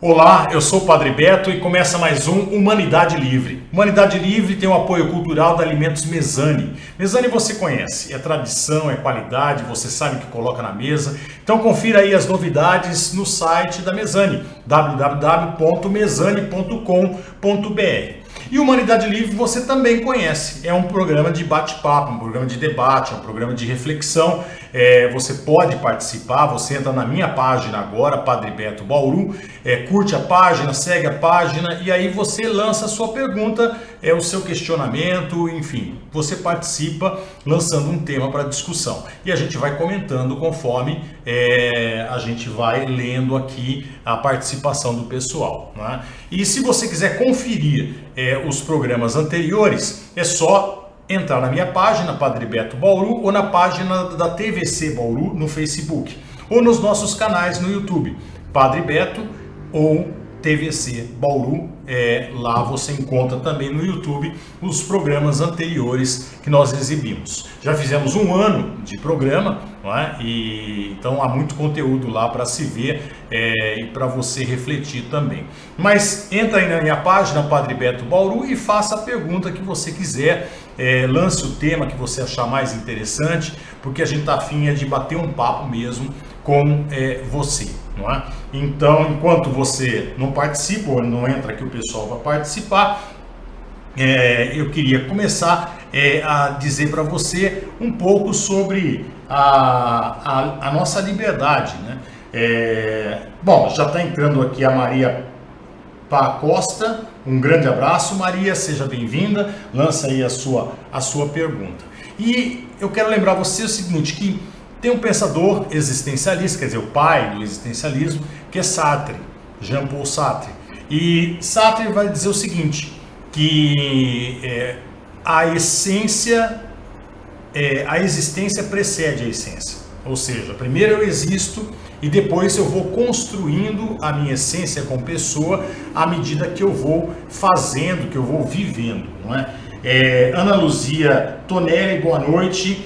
Olá, eu sou o Padre Beto e começa mais um Humanidade Livre. Humanidade Livre tem o apoio cultural da Alimentos Mezzani. Mezzani você conhece, é tradição, é qualidade, você sabe o que coloca na mesa. Então confira aí as novidades no site da Mezzani, www.mezzani.com.br. E Humanidade Livre você também conhece, é um programa de bate-papo, um programa de debate, um programa de reflexão. Você pode participar, você entra na minha página agora, Padre Beto Bauru, curte a página, segue a página e aí você lança a sua pergunta, o seu questionamento, enfim, você participa lançando um tema para discussão. E a gente vai comentando conforme a gente vai lendo aqui a participação do pessoal, né? E se você quiser conferir os programas anteriores, é só entrar na minha página, Padre Beto Bauru, ou na página da TVC Bauru no Facebook, ou nos nossos canais no YouTube, Padre Beto ou TVC Bauru. Lá você encontra também no YouTube os programas anteriores que nós exibimos. Já fizemos um ano de programa, não é? E então há muito conteúdo lá para se ver e para você refletir também. Mas entra aí na minha página, Padre Beto Bauru, e faça a pergunta que você quiser. Lance o tema que você achar mais interessante, porque a gente está afim de bater um papo mesmo com você, não é? Então, enquanto você não participa ou não entra aqui, o pessoal vai participar, eu queria começar a dizer para você um pouco sobre a nossa liberdade, né? Bom, já está entrando aqui a Maria Costa. Um grande abraço, Maria, seja bem-vinda, lança aí a sua pergunta. E eu quero lembrar você o seguinte, que tem um pensador existencialista, quer dizer, o pai do existencialismo, que é Sartre, Jean-Paul Sartre. E Sartre vai dizer o seguinte, que a existência precede a essência. Ou seja, primeiro eu existo e depois eu vou construindo a minha essência como pessoa à medida que eu vou fazendo, que eu vou vivendo, não é? Ana Luzia Tonelli, boa noite.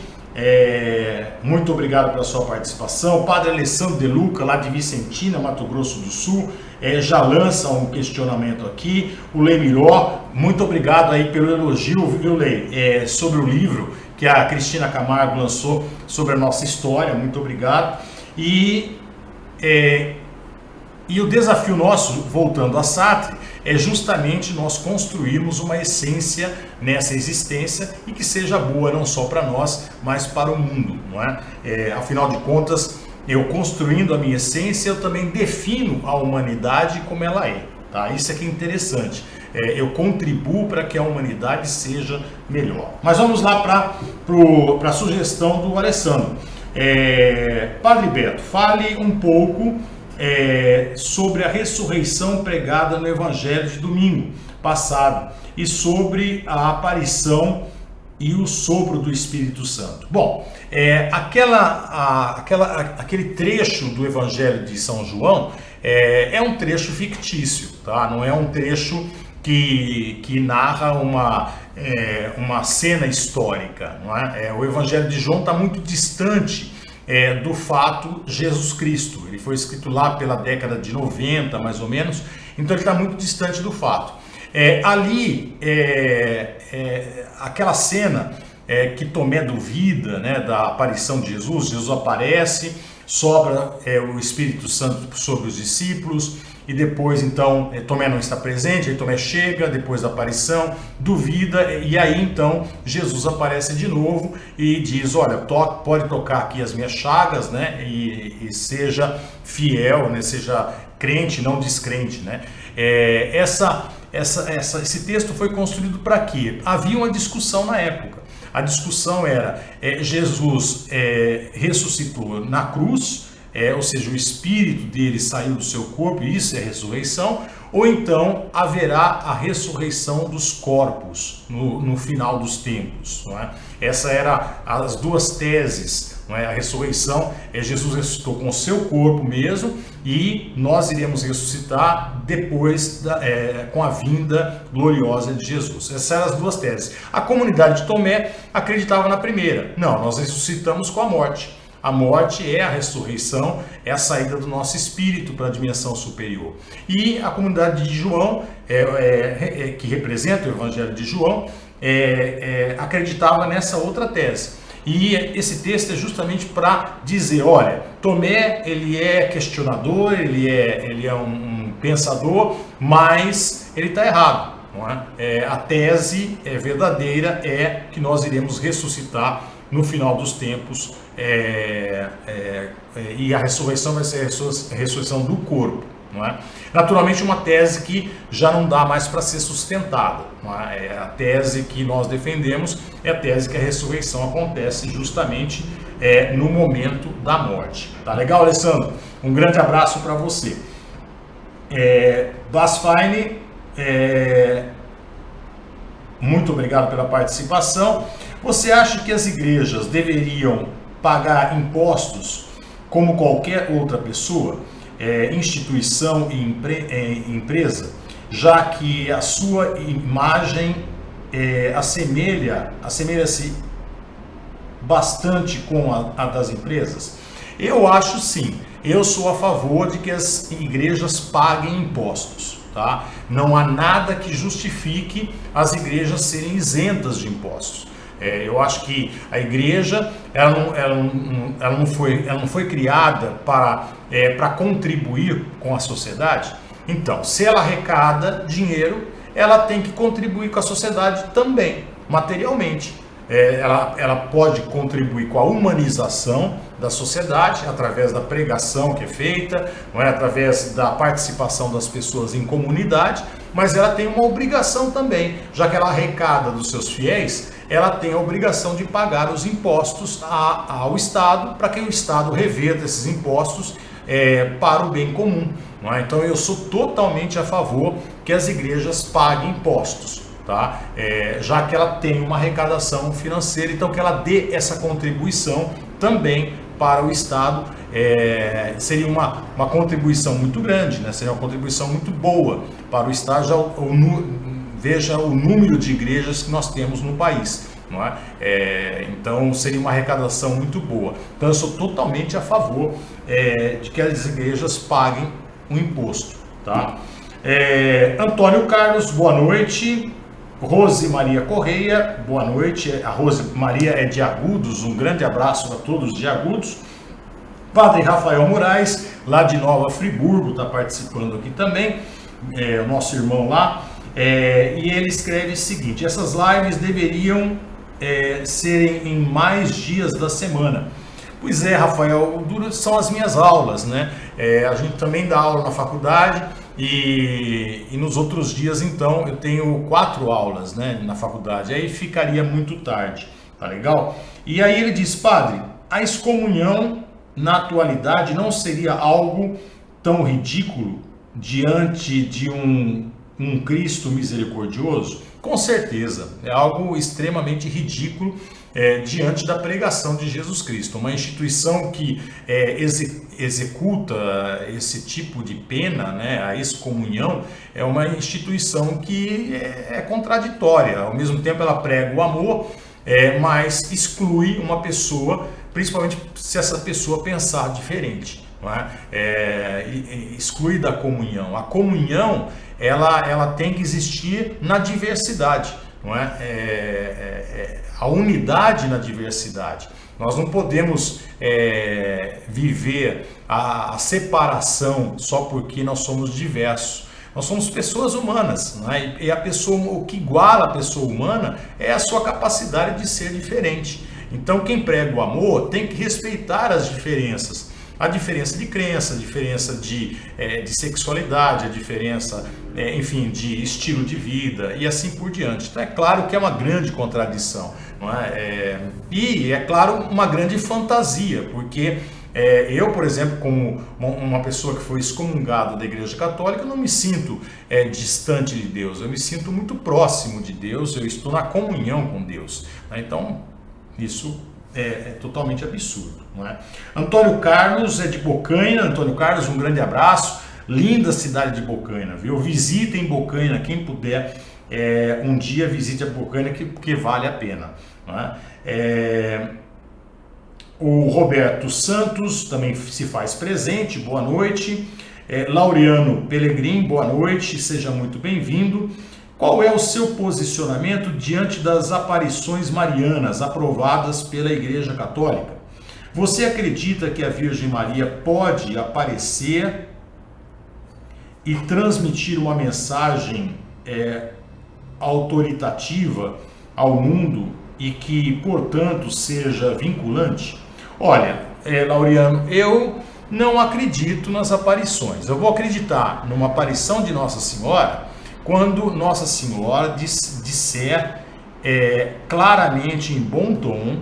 Muito obrigado pela sua participação. Padre Alessandro De Luca, lá de Vicentina, Mato Grosso do Sul, já lança um questionamento aqui. O Lei Miró, muito obrigado aí pelo elogio, viu, Lei, sobre o livro que a Cristina Camargo lançou sobre a nossa história. Muito obrigado. E o desafio nosso, voltando a Sartre, é justamente nós construirmos uma essência nessa existência e que seja boa não só para nós, mas para o mundo, não é? Afinal de contas, eu construindo a minha essência, eu também defino a humanidade como ela é, tá? Isso aqui é interessante. Eu contribuo para que a humanidade seja melhor. Mas vamos lá para a sugestão do Alessandro. Padre Beto, fale um pouco sobre a ressurreição pregada no Evangelho de domingo passado e sobre a aparição e o sopro do Espírito Santo. Bom, aquele trecho do Evangelho de São João é um trecho fictício, tá? Não é um trecho que narra uma cena histórica, não é? O Evangelho de João está muito distante do fato Jesus Cristo. Ele foi escrito lá pela década de 90, mais ou menos, então ele está muito distante do fato. Aquela cena que Tomé duvida, né, da aparição de Jesus. Jesus aparece, sobra o Espírito Santo sobre os discípulos, e depois então Tomé não está presente, aí Tomé chega depois da aparição, duvida, e aí então Jesus aparece de novo e diz: olha, pode tocar aqui as minhas chagas, né, e seja fiel, né, seja crente, não descrente, né? Esse texto foi construído para quê? Havia uma discussão na época. A discussão era, Jesus ressuscitou na cruz, ou seja, o espírito dele saiu do seu corpo, e isso é ressurreição, ou então haverá a ressurreição dos corpos no final dos tempos, não é? Essa era as duas teses, não é? A ressurreição Jesus ressuscitou com o seu corpo mesmo, e nós iremos ressuscitar depois com a vinda gloriosa de Jesus. Essas eram as duas teses. A comunidade de Tomé acreditava na primeira. Não, nós ressuscitamos com a morte. A morte é a ressurreição, é a saída do nosso espírito para a dimensão superior. E a comunidade de João, que representa o Evangelho de João, acreditava nessa outra tese. E esse texto é justamente para dizer, olha, Tomé, ele é questionador, ele é um pensador, mas ele está errado. Não é? A tese verdadeira é que nós iremos ressuscitar no final dos tempos, e a ressurreição vai ser a ressurreição do corpo. Não é? Naturalmente, uma tese que já não dá mais para ser sustentada. Não é? A tese que nós defendemos é a tese que a ressurreição acontece justamente no momento da morte. Tá legal, Alessandro? Um grande abraço para você. Bas Fine, muito obrigado pela participação. Você acha que as igrejas deveriam pagar impostos como qualquer outra pessoa, instituição e empresa, já que a sua imagem assemelha-se bastante com a das empresas? Eu acho sim. Eu sou a favor de que as igrejas paguem impostos. Tá? Não há nada que justifique as igrejas serem isentas de impostos. Eu acho que a igreja ela não foi criada para contribuir com a sociedade. Então, se ela arrecada dinheiro, ela tem que contribuir com a sociedade também, materialmente. Ela pode contribuir com a humanização da sociedade através da pregação que é feita, não é? Através da participação das pessoas em comunidade, mas ela tem uma obrigação também, já que ela arrecada dos seus fiéis, ela tem a obrigação de pagar os impostos ao Estado, para que o Estado reverta esses impostos para o bem comum. Não é? Então eu sou totalmente a favor que as igrejas paguem impostos. Tá? Já que ela tem uma arrecadação financeira, então que ela dê essa contribuição também para o Estado. Seria uma contribuição muito grande, né? Seria uma contribuição muito boa para o Estado. Veja o número de igrejas que nós temos no país. Não é? Então seria uma arrecadação muito boa. Então eu sou totalmente a favor de que as igrejas paguem o imposto. Tá? Antônio Carlos, boa noite. Rose Maria Correia, boa noite. A Rose Maria é de Agudos, um grande abraço a todos de Agudos. Padre Rafael Moraes, lá de Nova Friburgo, está participando aqui também, o nosso irmão lá. E ele escreve o seguinte: essas lives deveriam serem em mais dias da semana. Pois é, Rafael, são as minhas aulas, né? A gente também dá aula na faculdade. E nos outros dias, então, eu tenho 4 aulas, né, na faculdade, aí ficaria muito tarde, tá legal? E aí ele diz: padre, a excomunhão na atualidade não seria algo tão ridículo diante de um Cristo misericordioso? Com certeza, é algo extremamente ridículo diante da pregação de Jesus Cristo. Uma instituição que executa esse tipo de pena, né, a excomunhão, é uma instituição que é contraditória. Ao mesmo tempo ela prega o amor, mas exclui uma pessoa, principalmente se essa pessoa pensar diferente. Não é? Exclui da comunhão. A comunhão ela tem que existir na diversidade. Não é? A unidade na diversidade. Nós não podemos viver a separação só porque nós somos diversos. Nós somos pessoas humanas, não é? E o que iguala a pessoa humana é a sua capacidade de ser diferente. Então quem prega o amor tem que respeitar as diferenças. A diferença de crença, a diferença de sexualidade, a diferença, enfim, de estilo de vida e assim por diante. Então é claro que é uma grande contradição, não é? E é claro uma grande fantasia, porque eu, por exemplo, como uma pessoa que foi excomungada da Igreja Católica, não me sinto distante de Deus, eu me sinto muito próximo de Deus, eu estou na comunhão com Deus, né? Então isso é totalmente absurdo, não é? Antônio Carlos é de Bocaina. Antônio Carlos, um grande abraço. Linda cidade de Bocaina, viu? Visitem Bocaina, quem puder, um dia visite a Bocaina, porque vale a pena, não é? O Roberto Santos também se faz presente, boa noite. Laureano Pelegrim, boa noite, seja muito bem-vindo. Qual é o seu posicionamento diante das aparições marianas aprovadas pela Igreja Católica? Você acredita que a Virgem Maria pode aparecer e transmitir uma mensagem autoritativa ao mundo e que, portanto, seja vinculante? Olha, Laureano, eu não acredito nas aparições. Eu vou acreditar numa aparição de Nossa Senhora quando Nossa Senhora disser claramente, em bom tom,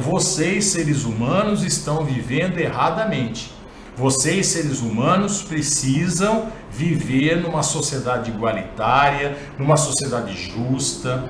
vocês, seres humanos, estão vivendo erradamente. Vocês, seres humanos, precisam viver numa sociedade igualitária, numa sociedade justa.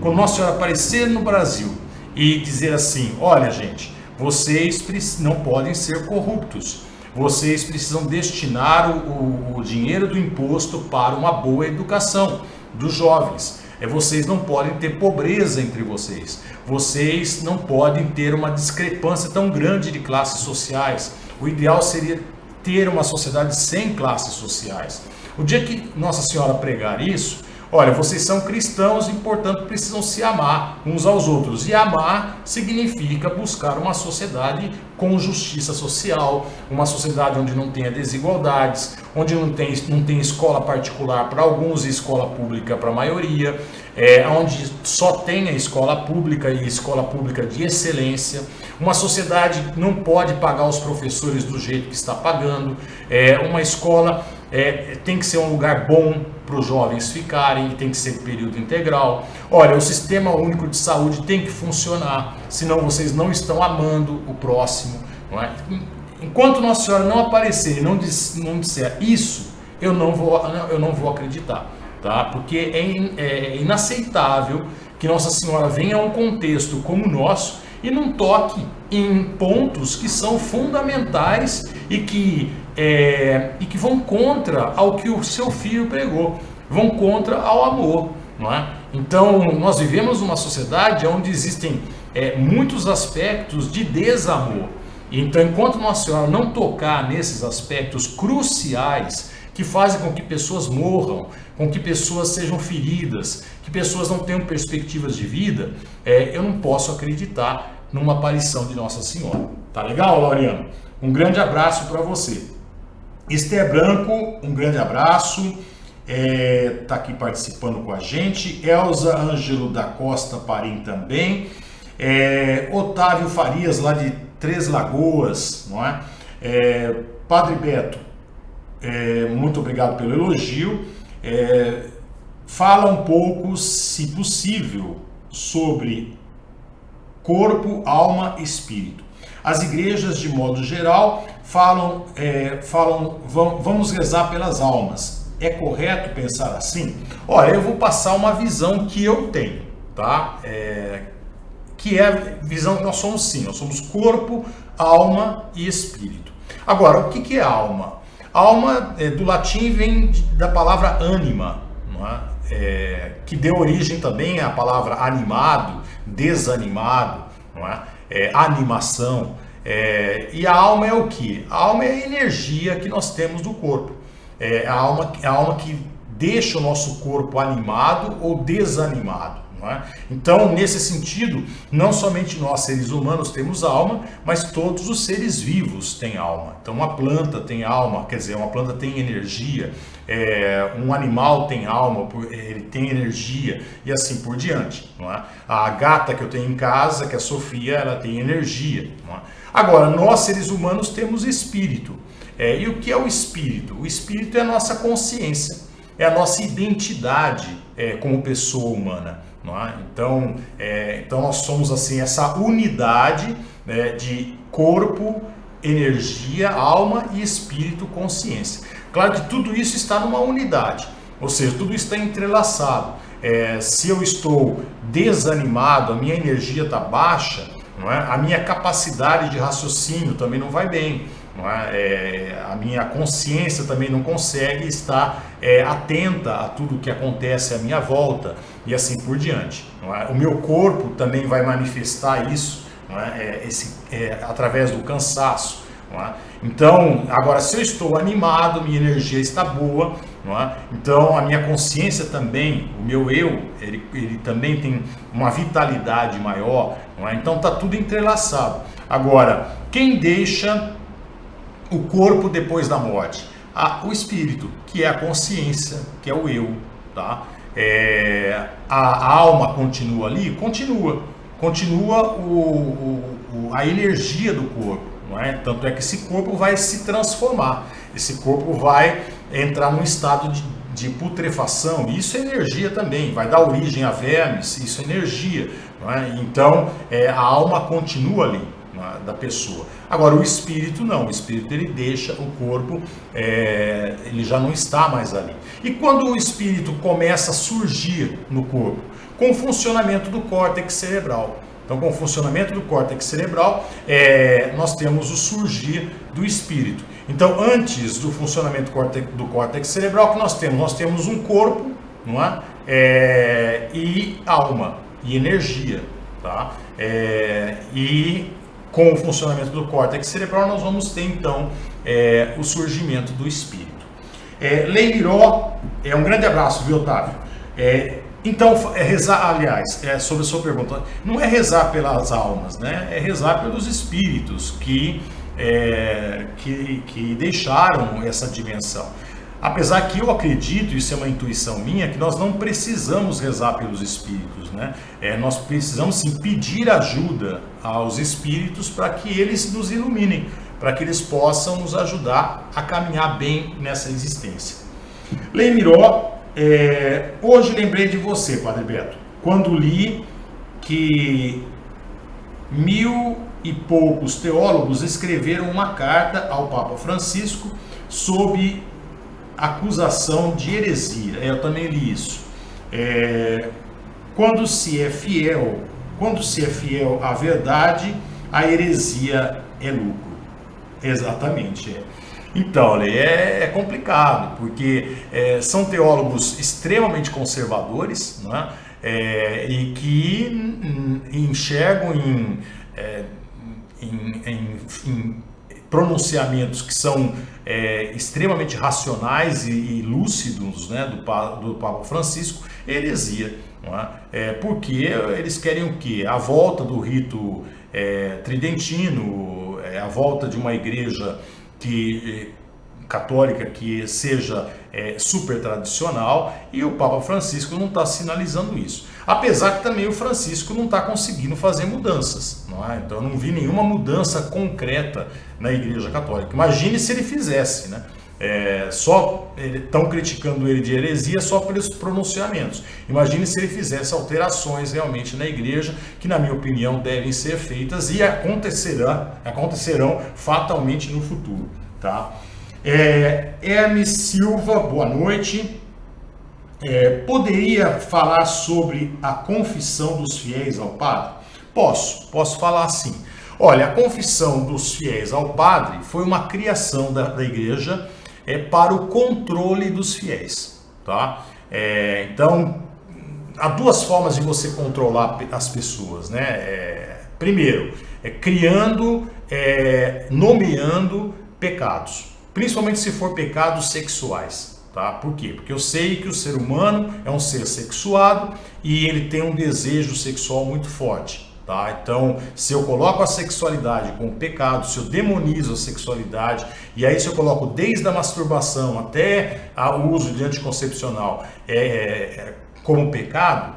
Quando Nossa Senhora aparecer no Brasil e dizer assim, olha gente, vocês não podem ser corruptos, vocês precisam destinar o dinheiro do imposto para uma boa educação dos jovens. Vocês não podem ter pobreza entre vocês. Vocês não podem ter uma discrepância tão grande de classes sociais. O ideal seria ter uma sociedade sem classes sociais. O dia que Nossa Senhora pregar isso, olha, vocês são cristãos e, portanto, precisam se amar uns aos outros. E amar significa buscar uma sociedade com justiça social, uma sociedade onde não tenha desigualdades, onde não tem escola particular para alguns e escola pública para a maioria, onde só tenha escola pública e escola pública de excelência. Uma sociedade não pode pagar os professores do jeito que está pagando. Uma escola tem que ser um lugar bom para os jovens ficarem, tem que ser período integral. Olha, o Sistema Único de Saúde tem que funcionar, senão vocês não estão amando o próximo. Não é? Enquanto Nossa Senhora não aparecer e não disser isso, eu não vou acreditar, tá? Porque é inaceitável que Nossa Senhora venha a um contexto como o nosso e não toque em pontos que são fundamentais e que vão contra ao que o seu filho pregou, vão contra ao amor, não é? Então, nós vivemos numa sociedade onde existem muitos aspectos de desamor. Então, enquanto Nossa Senhora não tocar nesses aspectos cruciais que fazem com que pessoas morram, com que pessoas sejam feridas, que pessoas não tenham perspectivas de vida, eu não posso acreditar numa aparição de Nossa Senhora. Tá legal, Laureano? Um grande abraço para você. Esther Branco, um grande abraço, tá aqui participando com a gente. Elza Ângelo da Costa Parim também. Otávio Farias, lá de Três Lagoas, não é? Padre Beto, muito obrigado pelo elogio. Fala um pouco, se possível, sobre corpo, alma e espírito. As igrejas, de modo geral, falam vamos rezar pelas almas. É correto pensar assim? Olha, eu vou passar uma visão que eu tenho, tá? Que é a visão que nós somos sim, nós somos corpo, alma e espírito. Agora, o que é alma? Alma, do latim, vem da palavra anima, não é? Que deu origem também à palavra animado, desanimado, não é? Animação. E a alma é o que? A alma é a energia que nós temos do corpo. A alma que deixa o nosso corpo animado ou desanimado. Não é? Então, nesse sentido, não somente nós, seres humanos, temos alma, mas todos os seres vivos têm alma. Então, uma planta tem alma, quer dizer, uma planta tem energia, um animal tem alma, ele tem energia, e assim por diante. Não é? A gata que eu tenho em casa, que é a Sofia, ela tem energia. Não é? Agora, nós, seres humanos, temos espírito. E o que é o espírito? O espírito é a nossa consciência, é a nossa identidade como pessoa humana. Não é? Então nós somos assim essa unidade de corpo, energia, alma e espírito, consciência. Claro que tudo isso está numa unidade, ou seja, tudo está entrelaçado. Se eu estou desanimado, a minha energia está baixa, não é? A minha capacidade de raciocínio também não vai bem. Não é? A minha consciência também não consegue estar atenta a tudo o que acontece à minha volta e assim por diante. Não é? O meu corpo também vai manifestar isso, não é? Através do cansaço. Não é? Então, agora, se eu estou animado, minha energia está boa, não é? Então a minha consciência também, o meu eu, ele também tem uma vitalidade maior, não é? Então está tudo entrelaçado. Agora, quem deixa o corpo depois da morte? O espírito, que é a consciência, que é o eu, tá? A alma continua ali? Continua a energia do corpo, não é? Tanto é que esse corpo vai se transformar, esse corpo vai entrar num estado de putrefação, e isso é energia também, vai dar origem a vermes, isso é energia, não é? Então a alma continua ali, da pessoa. Agora o espírito não, o espírito ele deixa o corpo, ele já não está mais ali. E quando o espírito começa a surgir no corpo? Com o funcionamento do córtex cerebral. Então, com o funcionamento do córtex cerebral, nós temos o surgir do espírito. Então, antes do funcionamento do córtex cerebral, o que nós temos? Nós temos um corpo, não é? E alma, e energia, tá? E com o funcionamento do córtex cerebral, nós vamos ter, então, o surgimento do espírito. Lemiró, um grande abraço, viu, Otávio? Então, rezar, aliás, sobre a sua pergunta, não é rezar pelas almas, né? É rezar pelos espíritos que deixaram essa dimensão. Apesar que eu acredito, isso é uma intuição minha, que nós não precisamos rezar pelos espíritos, né? Nós precisamos sim pedir ajuda aos espíritos para que eles nos iluminem, para que eles possam nos ajudar a caminhar bem nessa existência. Lemiró, hoje lembrei de você, Padre Beto, quando li que 1000 e poucos teólogos escreveram uma carta ao Papa Francisco sob acusação de heresia. Eu também li isso. Quando se é fiel à verdade, a heresia é lucro. Exatamente. Então, é complicado, porque são teólogos extremamente conservadores, né? E que enxergam em pronunciamentos que são extremamente racionais e lúcidos, né, do Papa Francisco, heresia. Não é? Porque eles querem o quê? A volta do rito tridentino, a volta de uma igreja católica que seja super tradicional, e o Papa Francisco não está sinalizando isso. Apesar que também o Francisco não está conseguindo fazer mudanças, não é? Então eu não vi nenhuma mudança concreta na Igreja Católica. Imagine se ele fizesse, né? Estão criticando ele de heresia só pelos pronunciamentos. Imagine se ele fizesse alterações realmente na igreja, que na minha opinião devem ser feitas e acontecerão fatalmente no futuro, tá? Hermes Silva, boa noite. Poderia falar sobre a confissão dos fiéis ao padre? Posso falar sim. Olha, a confissão dos fiéis ao padre foi uma criação da igreja para o controle dos fiéis, tá? Então, há duas formas de você controlar as pessoas, né? Primeiro, criando, nomeando pecados, principalmente se for pecados sexuais, tá? Por quê? Porque eu sei que o ser humano é um ser sexuado e ele tem um desejo sexual muito forte. Tá? Então, se eu coloco a sexualidade como pecado, se eu demonizo a sexualidade, e aí se eu coloco desde a masturbação até o uso de anticoncepcional como pecado,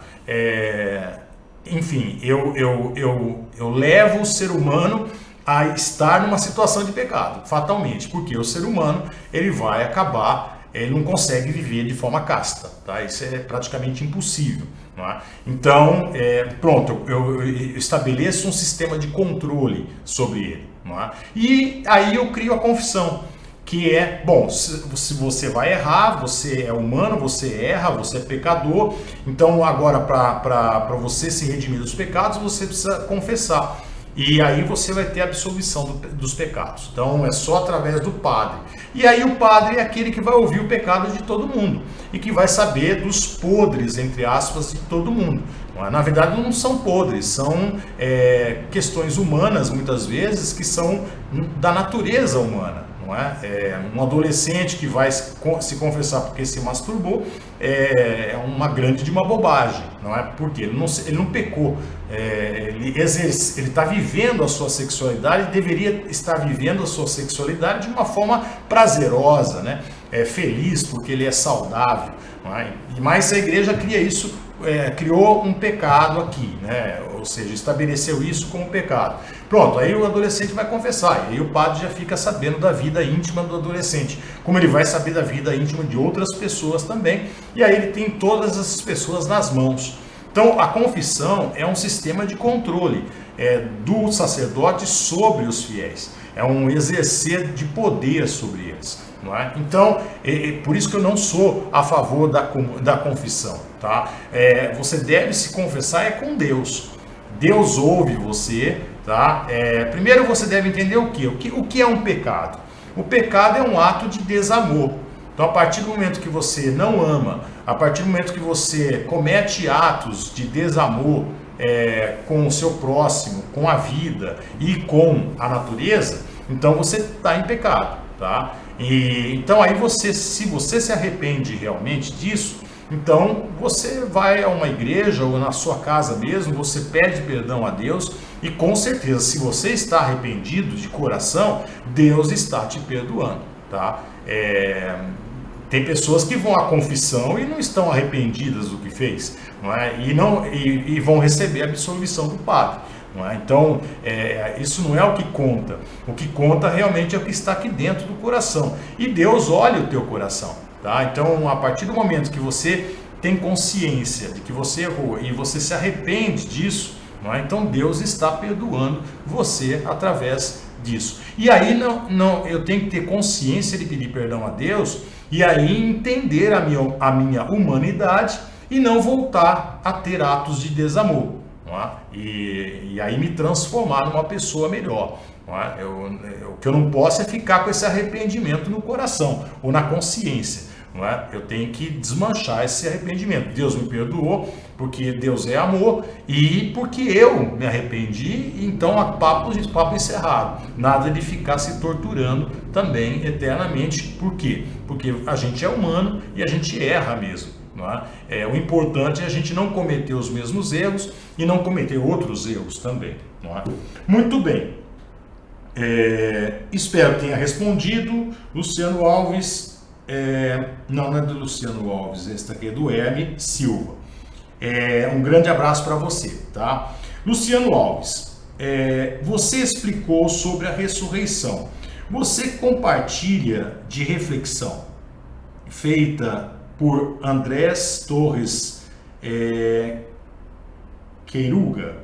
enfim, eu levo o ser humano a estar numa situação de pecado, fatalmente, porque o ser humano ele vai acabar, ele não consegue viver de forma casta, tá? Isso é praticamente impossível. Não é? Então, pronto, eu estabeleço um sistema de controle sobre ele. Não é? E aí eu crio a confissão, que bom, se você vai errar, você é humano, você erra, você é pecador, então agora para você se redimir dos pecados, você precisa confessar. E aí você vai ter a absolvição dos pecados. Então é só através do padre. E aí o padre é aquele que vai ouvir o pecado de todo mundo e que vai saber dos podres, entre aspas, de todo mundo. Não é? Na verdade, não são podres, são questões humanas, muitas vezes, que são da natureza humana. Não é? Um adolescente que vai se confessar porque se masturbou é uma grande de uma bobagem, não é? Porque ele não pecou, ele está vivendo a sua sexualidade, deveria estar vivendo a sua sexualidade de uma forma prazerosa, né? Feliz porque ele é saudável, não é? Mas a igreja criou um pecado aqui, né? Ou seja, estabeleceu isso como pecado. Pronto, aí o adolescente vai confessar, e aí o padre já fica sabendo da vida íntima do adolescente, como ele vai saber da vida íntima de outras pessoas também, e aí ele tem todas essas pessoas nas mãos. Então, a confissão é um sistema de controle do sacerdote sobre os fiéis, é um exercer de poder sobre eles. Não é? Então, por isso que eu não sou a favor da confissão. Tá? Você deve se confessar com Deus. Deus ouve você. Tá? Primeiro você deve entender o que é um pecado. O pecado é um ato de desamor. Então, a partir do momento que você não ama, a partir do momento que você comete atos de desamor com o seu próximo, com a vida e com a natureza, então você está em pecado. Tá? Então aí se você se arrepende realmente disso, então você vai a uma igreja ou na sua casa mesmo, você pede perdão a Deus e com certeza, se você está arrependido de coração, Deus está te perdoando. Tá? Tem pessoas que vão à confissão e não estão arrependidas do que fez, não é? E vão receber a absolvição do padre. Não é? Então, isso não é o que conta. O que conta realmente é o que está aqui dentro do coração. E Deus olha o teu coração. Tá? Então, a partir do momento que você tem consciência de que você errou e você se arrepende disso, não é? Então Deus está perdoando você através disso. E aí eu tenho que ter consciência de pedir perdão a Deus e aí entender a minha humanidade e não voltar a ter atos de desamor. E aí me transformar numa pessoa melhor. O que eu não posso é ficar com esse arrependimento no coração ou na consciência. Eu tenho que desmanchar esse arrependimento. Deus me perdoou porque Deus é amor e porque eu me arrependi, então papo encerrado. Nada de ficar se torturando também eternamente. Por quê? Porque a gente é humano e a gente erra mesmo. O importante é a gente não cometer os mesmos erros e não cometer outros erros também. Muito bem, espero que tenha respondido. Luciano Alves, não é do Luciano Alves, esse aqui é do M. Silva. Um grande abraço para você, tá? Luciano Alves, você explicou sobre a ressurreição. Você compartilha de reflexão feita por Andrés Torres Queiruga,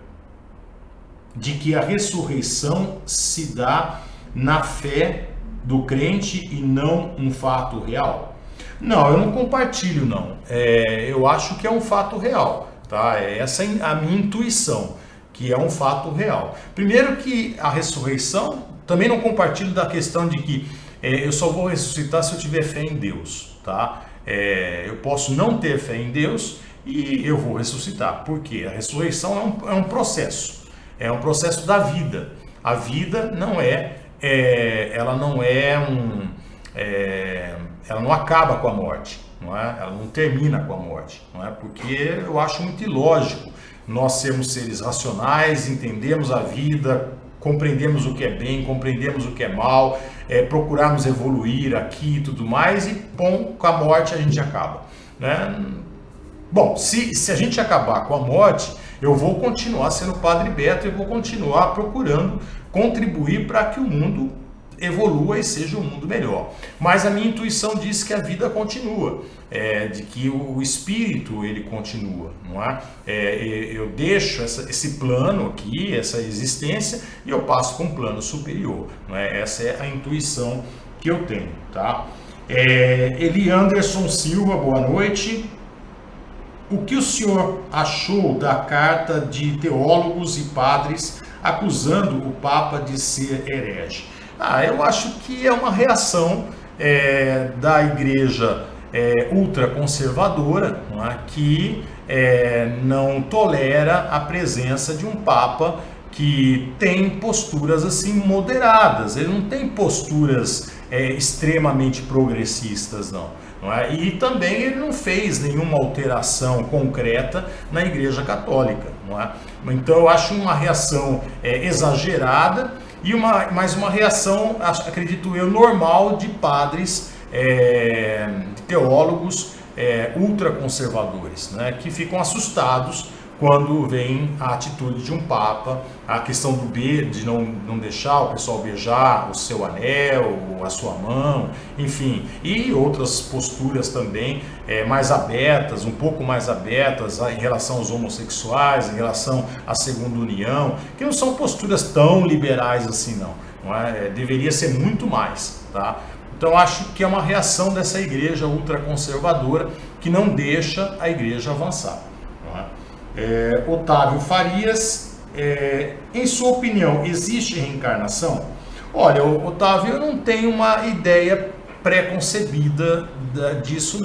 de que a ressurreição se dá na fé do crente e não um fato real? Não, eu não compartilho, não. Eu acho que é um fato real, tá? Essa é a minha intuição, que é um fato real. Primeiro que a ressurreição, também não compartilho da questão de que eu só vou ressuscitar se eu tiver fé em Deus, tá? Eu posso não ter fé em Deus e eu vou ressuscitar. Por quê? A ressurreição é um processo da vida. A vida não ela não acaba com a morte, não é? Ela não termina com a morte, não é? Porque eu acho muito ilógico nós sermos seres racionais, entendemos a vida, compreendemos o que é bem, compreendemos o que é mal, procurarmos evoluir aqui e tudo mais, e com a morte a gente acaba, né? Bom, se a gente acabar com a morte, eu vou continuar sendo Padre Beto, eu vou continuar procurando contribuir para que o mundo evolua e seja um mundo melhor. Mas a minha intuição diz que a vida continua, de que o espírito ele continua, não é? Eu deixo esse plano aqui, essa existência, e eu passo para um plano superior, não é? Essa é a intuição que eu tenho, tá? Eli Anderson Silva, boa noite. O que o senhor achou da carta de teólogos e padres acusando o Papa de ser herege? Eu acho que é uma reação da igreja ultraconservadora, não é? Que não tolera a presença de um Papa que tem posturas assim moderadas. Ele não tem posturas extremamente progressistas, não é? E também ele não fez nenhuma alteração concreta na Igreja Católica, não é? Então eu acho uma reação exagerada e mais uma reação, acredito eu, normal de padres, teólogos ultraconservadores, né, que ficam assustados quando vem a atitude de um Papa, a questão de não deixar o pessoal beijar o seu anel, a sua mão, enfim, e outras posturas também mais abertas, um pouco mais abertas em relação aos homossexuais, em relação à segunda união, que não são posturas tão liberais assim não é? Deveria ser muito mais, tá? Então acho que é uma reação dessa igreja ultraconservadora que não deixa a igreja avançar. Otávio Farias, em sua opinião, existe reencarnação? Olha, Otávio, eu não tenho uma ideia pré-concebida disso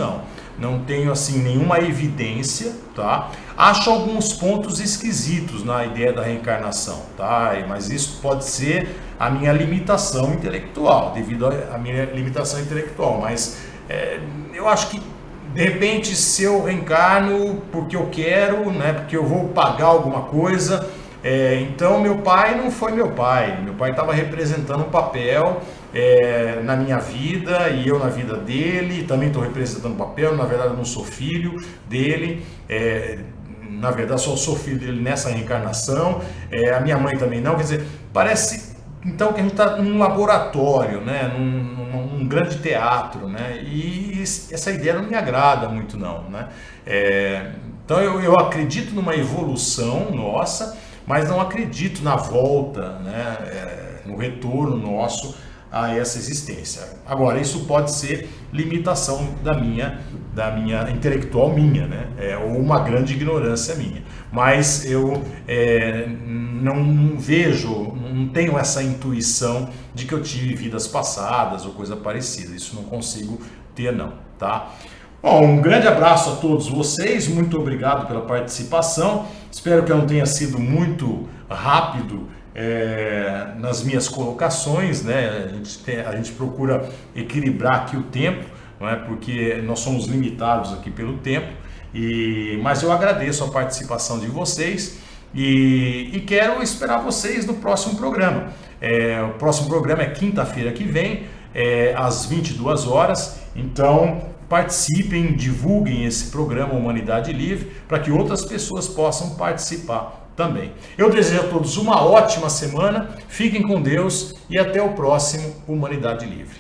não tenho assim nenhuma evidência, tá? Acho alguns pontos esquisitos na ideia da reencarnação, tá? Mas isso pode ser a minha limitação intelectual, devido à minha limitação intelectual, mas eu acho que de repente, se eu reencarno porque eu quero, né, porque eu vou pagar alguma coisa, então meu pai não foi meu pai estava representando um papel na minha vida e eu na vida dele, também estou representando um papel, na verdade eu não sou filho dele, na verdade só sou filho dele nessa reencarnação, a minha mãe também não, quer dizer, parece então que a gente está num laboratório, né, num grande teatro, né, e essa ideia não me agrada muito não, né. Então eu acredito numa evolução nossa, mas não acredito na volta, né, no retorno nosso a essa existência. Agora, isso pode ser limitação da minha intelectual minha, né, ou uma grande ignorância minha, mas eu não vejo, não tenho essa intuição de que eu tive vidas passadas ou coisa parecida, isso não consigo ter não, tá? Bom, um grande abraço a todos vocês, muito obrigado pela participação, espero que eu não tenha sido muito rápido nas minhas colocações, né? A gente procura equilibrar aqui o tempo, não é? Porque nós somos limitados aqui pelo tempo, mas eu agradeço a participação de vocês e quero esperar vocês no próximo programa. O próximo programa é quinta-feira que vem, às 22 horas, então participem, divulguem esse programa Humanidade Livre para que outras pessoas possam participar também. Eu desejo a todos uma ótima semana, fiquem com Deus e até o próximo Humanidade Livre.